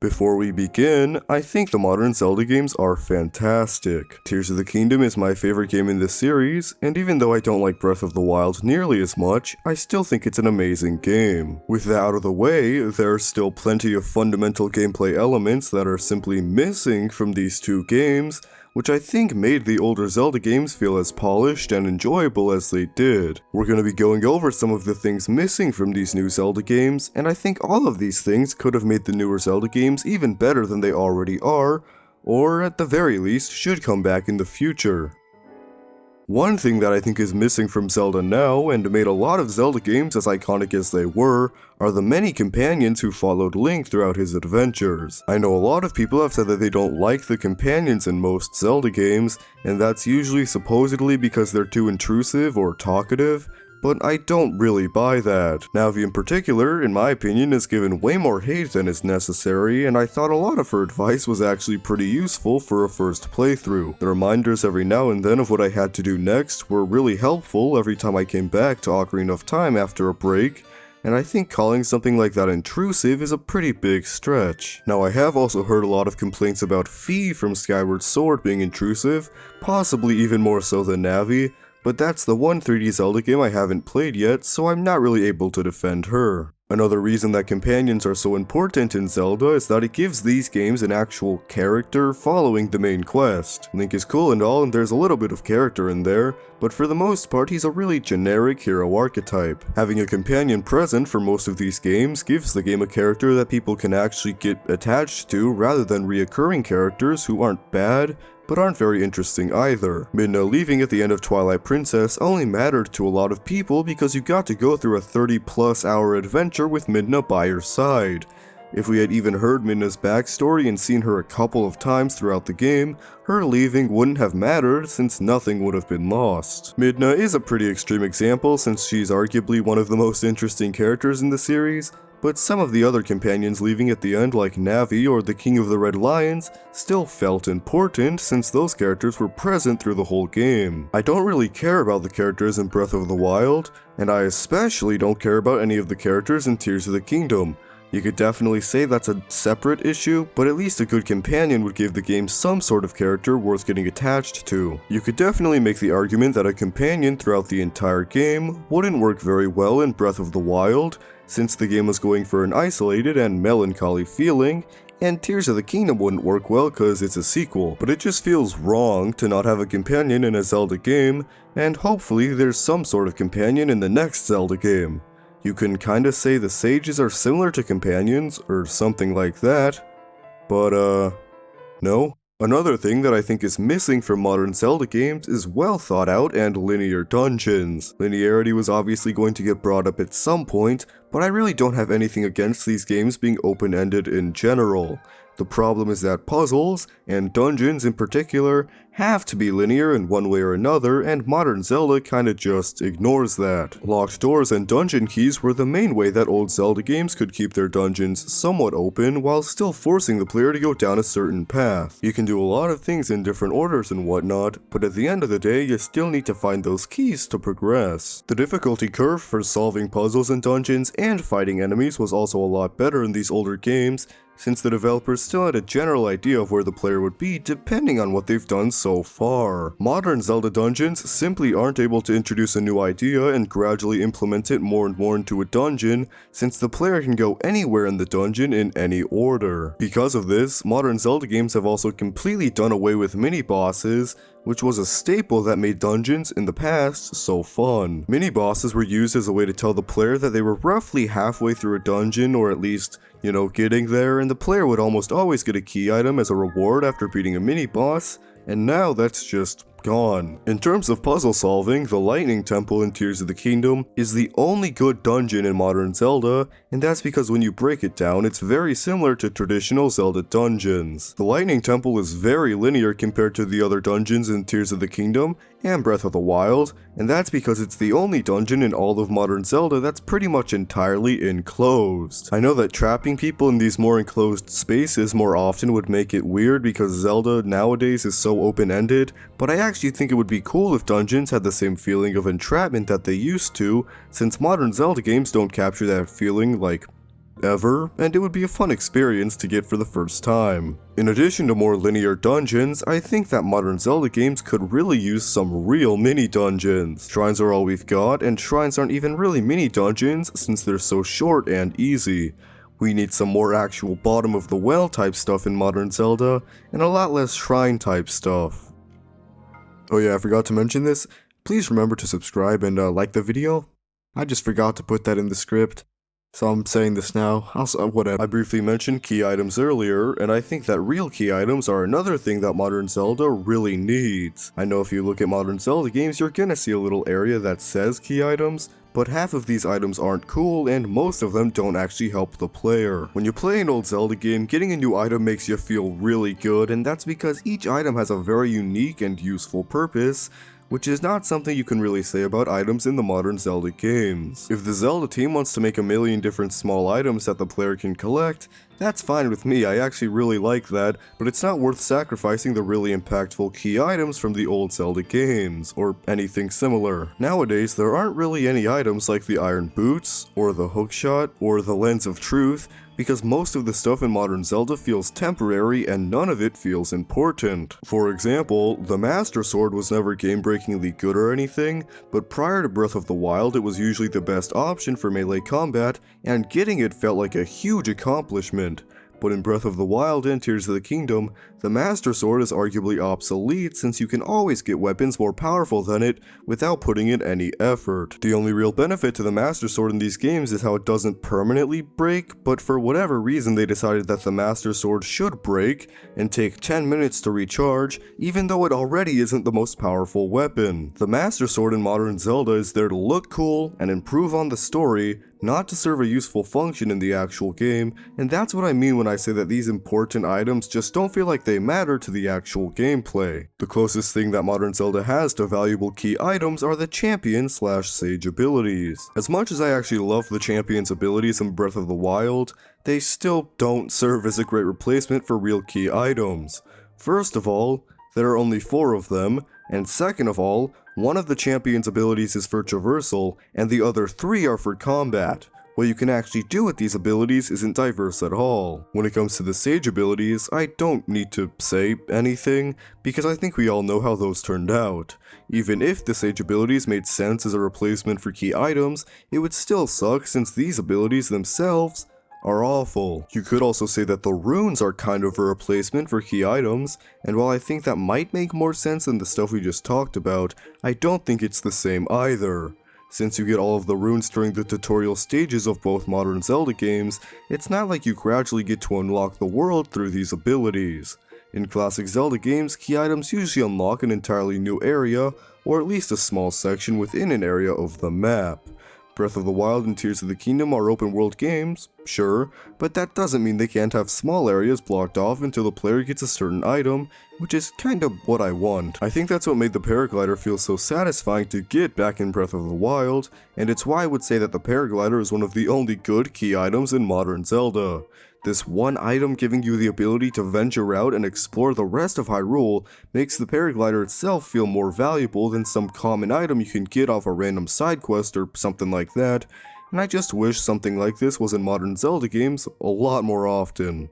Before we begin, I think the modern Zelda games are fantastic. Tears of the Kingdom is my favorite game in this series, and even though I don't like Breath of the Wild nearly as much, I still think it's an amazing game. With that out of the way, there are still plenty of fundamental gameplay elements that are simply missing from these two games, which I think made the older Zelda games feel as polished and enjoyable as they did. We're going to be going over some of the things missing from these new Zelda games, and I think all of these things could have made the newer Zelda games even better than they already are, or at the very least should come back in the future. One thing that I think is missing from Zelda now, and made a lot of Zelda games as iconic as they were, are the many companions who followed Link throughout his adventures. I know a lot of people have said that they don't like the companions in most Zelda games, and that's usually supposedly because they're too intrusive or talkative, but I don't really buy that. Navi in particular, in my opinion, is given way more hate than is necessary, and I thought a lot of her advice was actually pretty useful for a first playthrough. The reminders every now and then of what I had to do next were really helpful every time I came back to Ocarina of Time after a break, and I think calling something like that intrusive is a pretty big stretch. Now, I have also heard a lot of complaints about Fi from Skyward Sword being intrusive, possibly even more so than Navi, but that's the one 3D Zelda game I haven't played yet, so I'm not really able to defend her. Another reason that companions are so important in Zelda is that it gives these games an actual character following the main quest. Link is cool and all, and there's a little bit of character in there, but for the most part he's a really generic hero archetype. Having a companion present for most of these games gives the game a character that people can actually get attached to rather than reoccurring characters who aren't bad, but aren't very interesting either. Midna leaving at the end of Twilight Princess only mattered to a lot of people because you got to go through a 30+ hour adventure with Midna by your side. If we had even heard Midna's backstory and seen her a couple of times throughout the game, her leaving wouldn't have mattered since nothing would have been lost. Midna is a pretty extreme example since she's arguably one of the most interesting characters in the series, but some of the other companions leaving at the end like Navi or the King of the Red Lions still felt important since those characters were present through the whole game. I don't really care about the characters in Breath of the Wild, and I especially don't care about any of the characters in Tears of the Kingdom. You could definitely say that's a separate issue, but at least a good companion would give the game some sort of character worth getting attached to. You could definitely make the argument that a companion throughout the entire game wouldn't work very well in Breath of the Wild, since the game was going for an isolated and melancholy feeling, and Tears of the Kingdom wouldn't work well cause it's a sequel, but it just feels wrong to not have a companion in a Zelda game, and hopefully there's some sort of companion in the next Zelda game. You can kinda say the sages are similar to companions, or something like that, but no? Another thing that I think is missing from modern Zelda games is well thought out and linear dungeons. Linearity was obviously going to get brought up at some point, but I really don't have anything against these games being open-ended in general. The problem is that puzzles, and dungeons in particular, have to be linear in one way or another, and modern Zelda kinda just ignores that. Locked doors and dungeon keys were the main way that old Zelda games could keep their dungeons somewhat open while still forcing the player to go down a certain path. You can do a lot of things in different orders and whatnot, but at the end of the day you still need to find those keys to progress. The difficulty curve for solving puzzles in dungeons and fighting enemies was also a lot better in these older games, since the developers still had a general idea of where the player would be depending on what they've done so far. Modern Zelda dungeons simply aren't able to introduce a new idea and gradually implement it more and more into a dungeon, since the player can go anywhere in the dungeon in any order. Because of this, modern Zelda games have also completely done away with mini-bosses, which was a staple that made dungeons in the past so fun. Mini-bosses were used as a way to tell the player that they were roughly halfway through a dungeon, or at least, getting there, and the player would almost always get a key item as a reward after beating a mini-boss, and now that's just gone. In terms of puzzle solving, the Lightning Temple in Tears of the Kingdom is the only good dungeon in modern Zelda, and that's because when you break it down, it's very similar to traditional Zelda dungeons. The Lightning Temple is very linear compared to the other dungeons in Tears of the Kingdom and Breath of the Wild, and that's because it's the only dungeon in all of modern Zelda that's pretty much entirely enclosed. I know that trapping people in these more enclosed spaces more often would make it weird because Zelda nowadays is so open-ended, but I actually think it would be cool if dungeons had the same feeling of entrapment that they used to, since modern Zelda games don't capture that feeling like ever, and it would be a fun experience to get for the first time. In addition to more linear dungeons, I think that modern Zelda games could really use some real mini dungeons. Shrines are all we've got, and shrines aren't even really mini dungeons since they're so short and easy. We need some more actual bottom of the well type stuff in modern Zelda, and a lot less shrine type stuff. Oh yeah, I forgot to mention this. Please remember to subscribe and like the video. I just forgot to put that in the script. So I'm saying this now, whatever. I briefly mentioned key items earlier, and I think that real key items are another thing that modern Zelda really needs. I know if you look at modern Zelda games, you're gonna see a little area that says key items, but half of these items aren't cool, and most of them don't actually help the player. When you play an old Zelda game, getting a new item makes you feel really good, and that's because each item has a very unique and useful purpose, which is not something you can really say about items in the modern Zelda games. If the Zelda team wants to make a million different small items that the player can collect, that's fine with me, I actually really like that, but it's not worth sacrificing the really impactful key items from the old Zelda games, or anything similar. Nowadays, there aren't really any items like the Iron Boots, or the Hookshot, or the Lens of Truth, because most of the stuff in modern Zelda feels temporary and none of it feels important. For example, the Master Sword was never game-breakingly good or anything, but prior to Breath of the Wild it was usually the best option for melee combat, and getting it felt like a huge accomplishment. But in Breath of the Wild and Tears of the Kingdom, the Master Sword is arguably obsolete since you can always get weapons more powerful than it without putting in any effort. The only real benefit to the Master Sword in these games is how it doesn't permanently break, but for whatever reason they decided that the Master Sword should break and take 10 minutes to recharge, even though it already isn't the most powerful weapon. The Master Sword in modern Zelda is there to look cool and improve on the story, not to serve a useful function in the actual game, and that's what I mean when I say that these important items just don't feel like they matter to the actual gameplay. The closest thing that modern Zelda has to valuable key items are the champion/sage abilities. As much as I actually love the champion's abilities in Breath of the Wild, they still don't serve as a great replacement for real key items. First of all, there are only 4 of them, and second of all, one of the champion's abilities is for traversal, and the other 3 are for combat. What you can actually do with these abilities isn't diverse at all. When it comes to the sage abilities, I don't need to say anything, because I think we all know how those turned out. Even if the sage abilities made sense as a replacement for key items, it would still suck since these abilities themselves are awful. You could also say that the runes are kind of a replacement for key items, and while I think that might make more sense than the stuff we just talked about, I don't think it's the same either. Since you get all of the runes during the tutorial stages of both modern Zelda games, it's not like you gradually get to unlock the world through these abilities. In classic Zelda games, key items usually unlock an entirely new area, or at least a small section within an area of the map. Breath of the Wild and Tears of the Kingdom are open world games, sure, but that doesn't mean they can't have small areas blocked off until the player gets a certain item, which is kind of what I want. I think that's what made the paraglider feel so satisfying to get back in Breath of the Wild, and it's why I would say that the paraglider is one of the only good key items in modern Zelda. This one item giving you the ability to venture out and explore the rest of Hyrule makes the paraglider itself feel more valuable than some common item you can get off a random side quest or something like that, and I just wish something like this was in modern Zelda games a lot more often.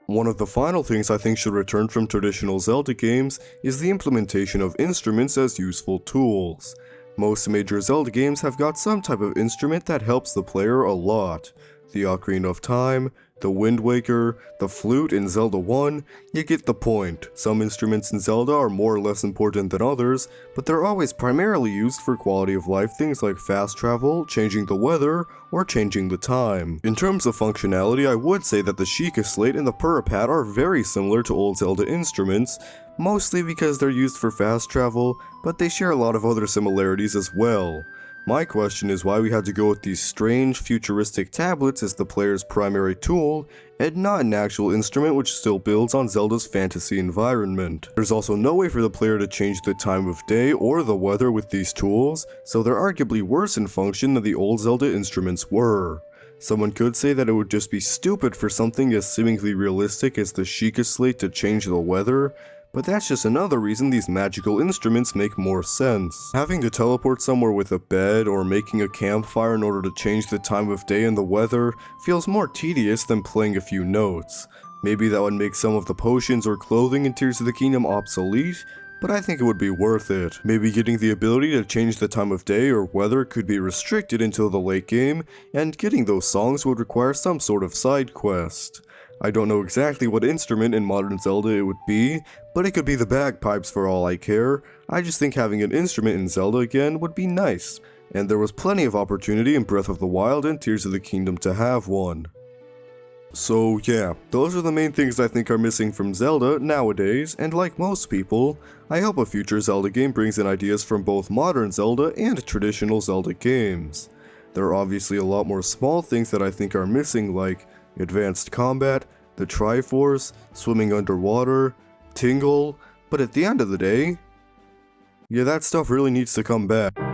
One of the final things I think should return from traditional Zelda games is the implementation of instruments as useful tools. Most major Zelda games have got some type of instrument that helps the player a lot. The Ocarina of Time, the Wind Waker, the flute in Zelda 1, you get the point. Some instruments in Zelda are more or less important than others, but they're always primarily used for quality of life things like fast travel, changing the weather, or changing the time. In terms of functionality, I would say that the Sheikah Slate and the Purapad are very similar to old Zelda instruments, mostly because they're used for fast travel, but they share a lot of other similarities as well. My question is why we had to go with these strange, futuristic tablets as the player's primary tool, and not an actual instrument which still builds on Zelda's fantasy environment. There's also no way for the player to change the time of day or the weather with these tools, so they're arguably worse in function than the old Zelda instruments were. Someone could say that it would just be stupid for something as seemingly realistic as the Sheikah Slate to change the weather, But that's just another reason these magical instruments make more sense. Having to teleport somewhere with a bed or making a campfire in order to change the time of day and the weather feels more tedious than playing a few notes. Maybe that would make some of the potions or clothing in Tears of the Kingdom obsolete, but I think it would be worth it. Maybe getting the ability to change the time of day or weather could be restricted until the late game, and getting those songs would require some sort of side quest. I don't know exactly what instrument in modern Zelda it would be, but it could be the bagpipes for all I care. I just think having an instrument in Zelda again would be nice, and there was plenty of opportunity in Breath of the Wild and Tears of the Kingdom to have one. So yeah, those are the main things I think are missing from Zelda nowadays, and like most people, I hope a future Zelda game brings in ideas from both modern Zelda and traditional Zelda games. There are obviously a lot more small things that I think are missing, like advanced combat, the Triforce, swimming underwater, Tingle, but at the end of the day, yeah, that stuff really needs to come back.